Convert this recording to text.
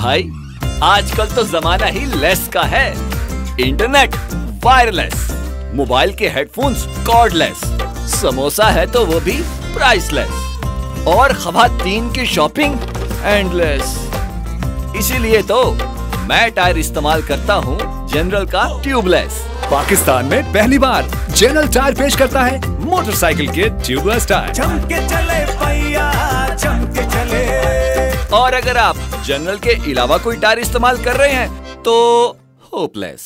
भाई, आजकल तो जमाना ही लेस का है। इंटरनेट वायरलेस, मोबाइल के हेडफोन्स कॉर्डलेस, समोसा है तो वो भी प्राइसलेस, और खवातीन की शॉपिंग एंडलेस। इसीलिए तो मैं टायर इस्तेमाल करता हूँ जनरल का ट्यूबलेस। पाकिस्तान में पहली बार जनरल टायर पेश करता है मोटरसाइकिल के ट्यूबलेस टायर। चमके चले भैया, चमके चले। और अगर आप जनरल के अलावा कोई टायर इस्तेमाल कर रहे हैं तो होपलेस।